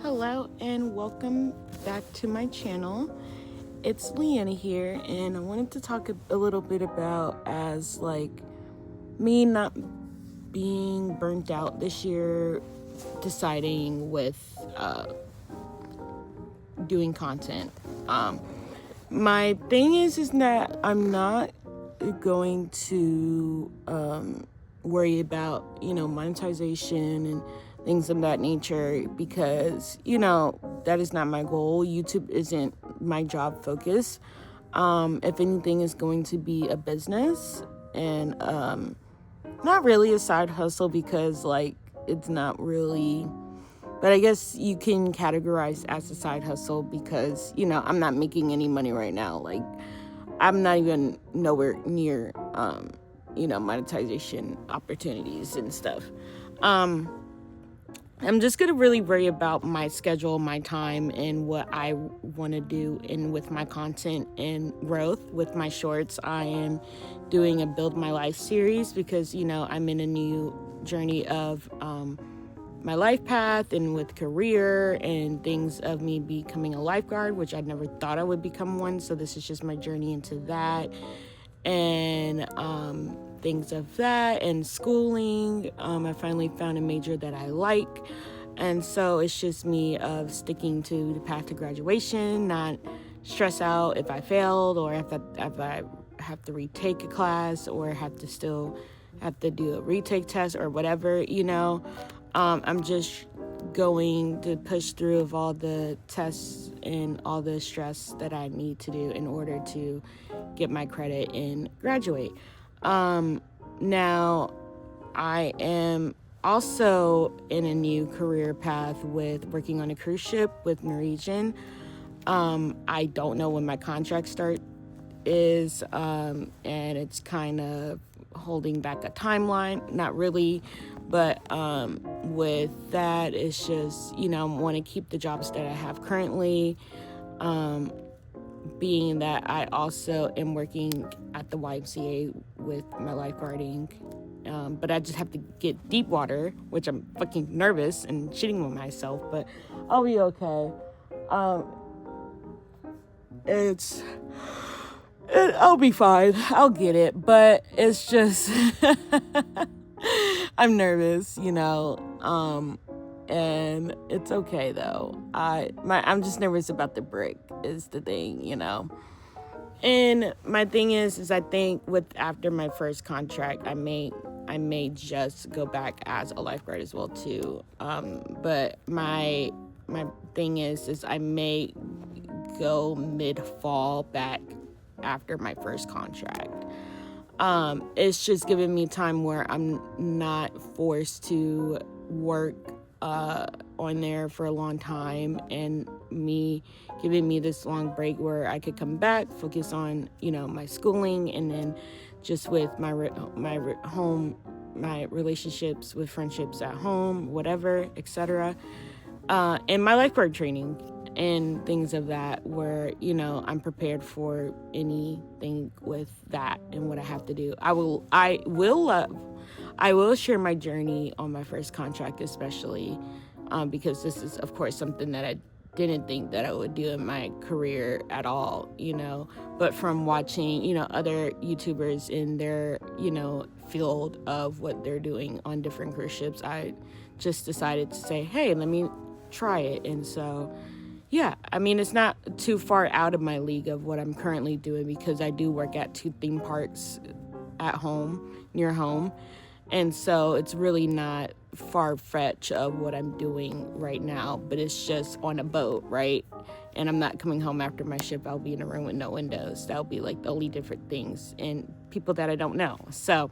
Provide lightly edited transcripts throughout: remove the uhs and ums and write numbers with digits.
Hello and welcome back to my channel. It's Liana here, and I wanted to talk a little bit about me not being burnt out this year, deciding with doing content. My thing is that I'm not going to worry about monetization and things of that nature because that is not my goal. YouTube isn't my job focus. If anything, is going to be a business and not really a side hustle because it's not really, but I guess you can categorize as a side hustle because I'm not making any money right now. I'm not even nowhere near monetization opportunities and stuff. I'm just going to really worry about my schedule, my time, and what I want to do with my content and growth. With my shorts, I am doing a Build My Life series because, I'm in a new journey of my life path and with career and things of me becoming a lifeguard, which I never thought I would become one. So this is just my journey into that and things of that and schooling. I finally found a major that I like, and so it's just me of sticking to the path to graduation, not stress out if I failed or if I have to retake a class or have to do a retake test or whatever. I'm just going to push through of all the tests and all the stress that I need to do in order to get my credit and graduate. Now I am also in a new career path with working on a cruise ship with Norwegian. I don't know when my contract start is, and it's kind of holding back a timeline. Not really, but with that, it's just, I want to keep the jobs that I have currently, being that I also am working at the YMCA with my lifeguarding, but I just have to get deep water, which I'm fucking nervous and shitting on myself, but I'll be okay. I'll be fine. I'll get it, but it's just I'm nervous, and it's okay though. I'm just nervous about the break is the thing, And my thing is I think after my first contract, I may just go back as a lifeguard as well too. But my thing is I may go mid-fall back after my first contract. It's just giving me time where I'm not forced to work on there for a long time, and me giving me this long break where I could come back, focus on my schooling, and then just with my home, my relationships with friendships at home, whatever, etc. And my lifeguard training and things of that, where I'm prepared for anything with that and what I have to do. I will share my journey on my first contract, especially because this is, of course, something that I didn't think that I would do in my career at all, but from watching, other YouTubers in their, field of what they're doing on different cruise ships, I just decided to say, hey, let me try it. And so, yeah, I mean, it's not too far out of my league of what I'm currently doing because I do work at 2 theme parks at home, near home. And so it's really not far-fetched of what I'm doing right now, but it's just on a boat, right? And I'm not coming home after my shift. I'll be in a room with no windows. That'll be the only different things and people that I don't know. So,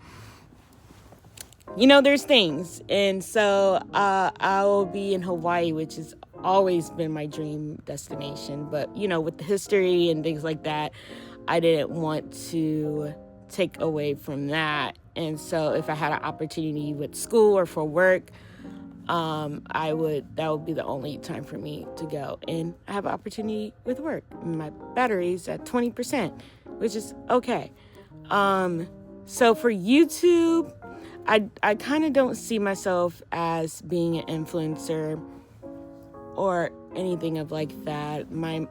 there's things. And so I will be in Hawaii, which has always been my dream destination. But, with the history and things like that, I didn't want to take away from that. And so if I had an opportunity with school or for work, that would be the only time for me to go. And I have an opportunity with work. My battery's at 20%, which is okay. So for YouTube, I kind of don't see myself as being an influencer or anything of like that.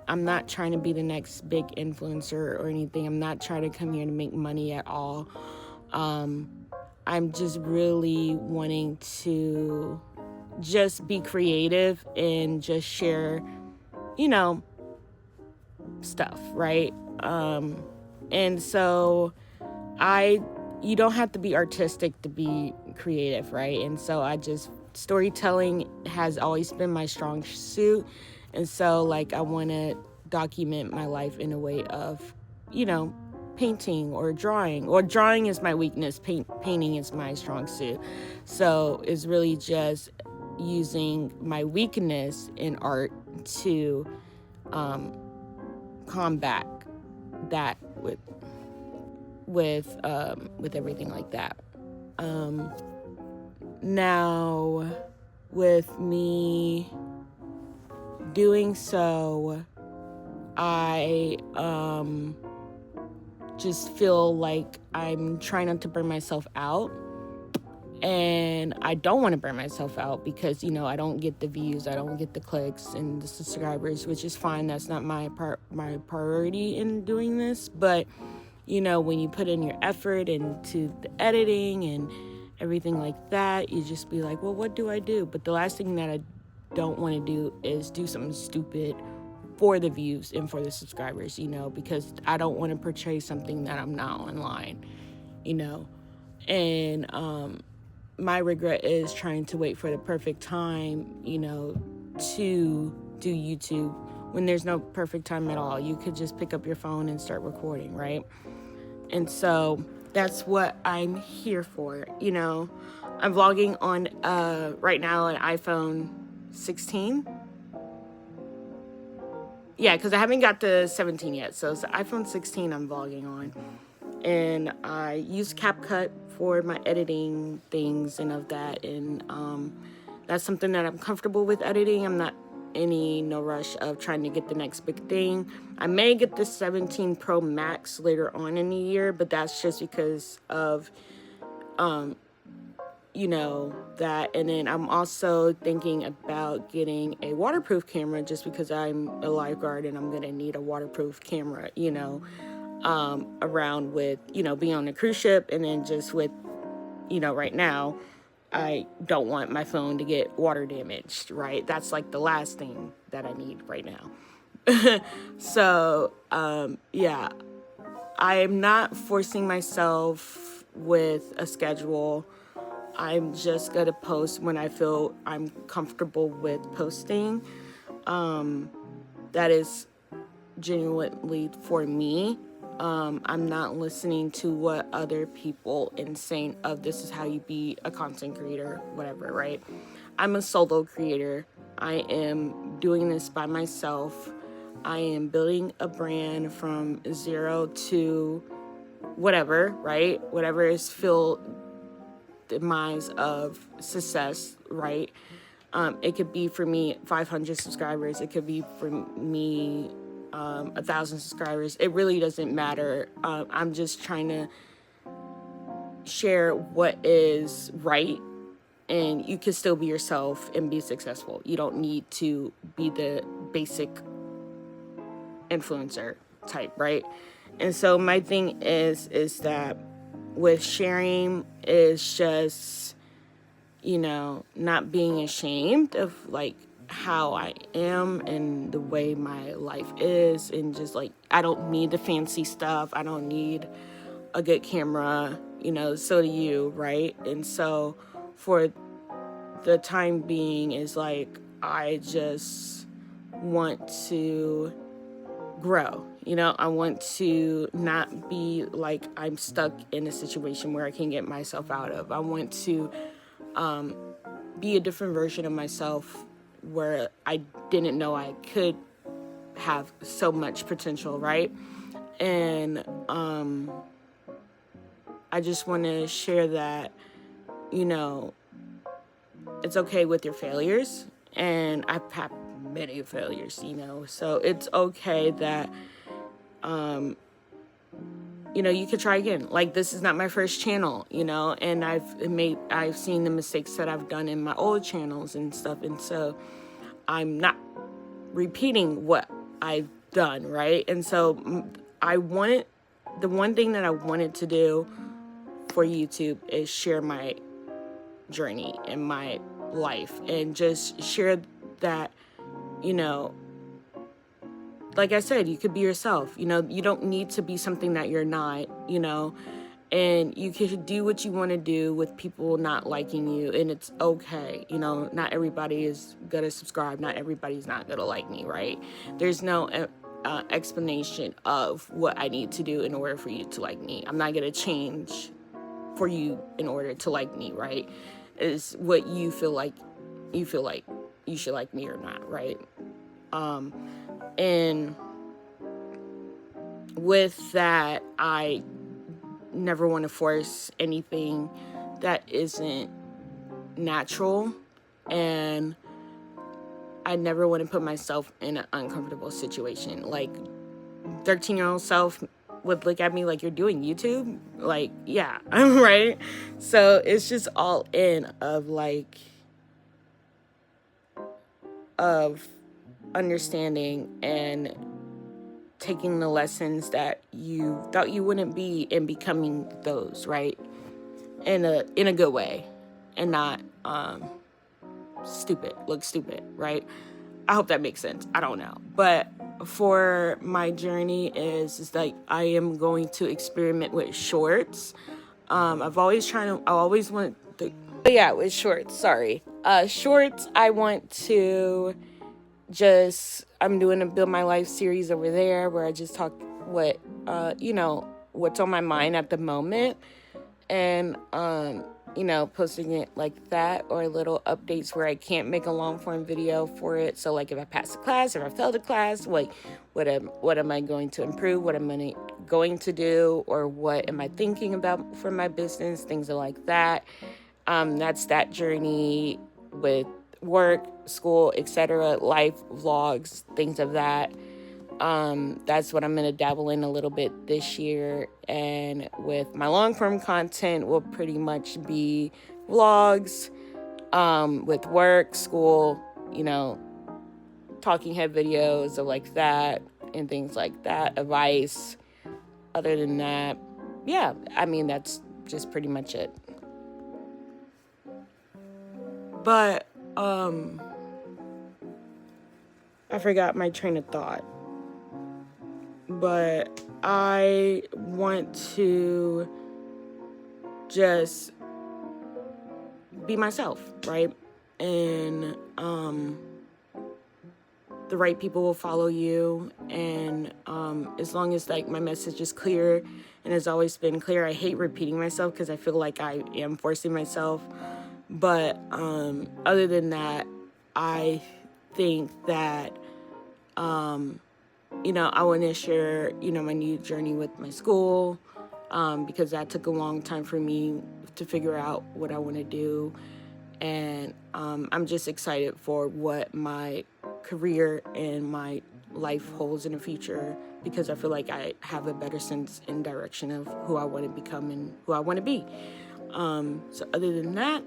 I'm not trying to be the next big influencer or anything. I'm not trying to come here to make money at all. I'm just really wanting to just be creative and just share, stuff, right? And so you don't have to be artistic to be creative, right? And so storytelling has always been my strong suit. And so like I want to document my life in a way of, painting or drawing. Or drawing is my weakness, painting is my strong suit. So it's really just using my weakness in art to combat that with everything like that. Now, with me doing so, I just feel like I'm trying not to burn myself out. And I don't want to burn myself out because, I don't get the views, I don't get the clicks and the subscribers, which is fine. That's not my priority in doing this. But, when you put in your effort into the editing and everything like that, you just be like, well, what do I do? But the last thing that I don't want to do is do something stupid for the views and for the subscribers, because I don't want to portray something that I'm not online, and my regret is trying to wait for the perfect time, to do YouTube when there's no perfect time at all. You could just pick up your phone and start recording, right? And so that's what I'm here for, I'm vlogging on right now an iPhone 16. Yeah, because I haven't got the 17 yet. So it's the iPhone 16 I'm vlogging on. And I use CapCut for my editing things and of that. And that's something that I'm comfortable with editing. I'm not no rush of trying to get the next big thing. I may get the 17 Pro Max later on in the year, but that's just because of that. And then I'm also thinking about getting a waterproof camera just because I'm a lifeguard and I'm gonna need a waterproof camera, around with, being on a cruise ship. And then just with, right now, I don't want my phone to get water damaged, right? That's like the last thing that I need right now. So, yeah, I am not forcing myself with a schedule. I'm just going to post when I feel I'm comfortable with posting. That is genuinely for me. I'm not listening to what other people are saying of this is how you be a content creator, whatever, right? I'm a solo creator. I am doing this by myself. I am building a brand from zero to whatever, right? Whatever is filled demise of success, right? It could be for me 500 subscribers. It could be for me 1,000 subscribers. It really doesn't matter. I'm just trying to share what is right, and you can still be yourself and be successful. You don't need to be the basic influencer type, right? And so my thing is that with sharing is just, not being ashamed of like how I am and the way my life is, and just like, I don't need the fancy stuff. I don't need a good camera, so do you, right? And so for the time being is like, I just want to grow. I want to not be like I'm stuck in a situation where I can get myself out of. I want to be a different version of myself where I didn't know I could have so much potential, right? And I just want to share that, it's okay with your failures. And I've had many failures, so it's okay that you could try again. Like, this is not my first channel, and I've seen the mistakes that I've done in my old channels and stuff. And so I'm not repeating what I've done, right? And so the one thing that I wanted to do for YouTube is share my journey and my life, and just share that, you know, like I said, you could be yourself. You know, you don't need to be something that you're not, you know, and you can do what you want to do with people not liking you, and it's okay. You know, not everybody is going to subscribe. Not everybody's not going to like me, right? There's no explanation of what I need to do in order for you to like me. I'm not going to change for you in order to like me, right? Is what you feel like you should like me or not, right? And with that, I never want to force anything that isn't natural, and I never want to put myself in an uncomfortable situation. Like, 13-year-old self would look at me like, you're doing YouTube? Like, yeah, right? So it's just all in of understanding and taking the lessons that you thought you wouldn't be and becoming those, right? In a good way, and not look stupid, right? I hope that makes sense. I don't know. But for my journey is like, I am going to experiment with shorts. With shorts, sorry. Shorts, I want to I'm doing a Build My Life series over there where I just talk what's on my mind at the moment, and, posting it like that, or little updates where I can't make a long form video for it. So like, if I pass a class, if I failed a class, like what am I going to improve? What am I going to do? Or what am I thinking about for my business? Things like that. That's that journey with work, school, etc., life, vlogs, things of that. That's what I'm going to dabble in a little bit this year. And with my long form content will pretty much be vlogs, with work, school, talking head videos of like that and things like that, advice. Other than that, yeah, I mean, that's just pretty much it. But, I forgot my train of thought. But I want to just be myself, right? And the right people will follow you. And as long as like my message is clear and has always been clear, I hate repeating myself because I feel like I am forcing myself. But other than that, I think that I want to share, my new journey with my school, because that took a long time for me to figure out what I want to do. And I'm just excited for what my career and my life holds in the future, because I feel like I have a better sense and direction of who I want to become and who I want to be. So other than that,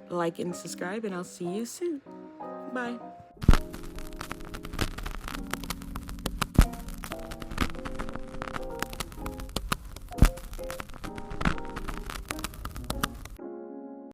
like and subscribe, and I'll see you soon. Bye.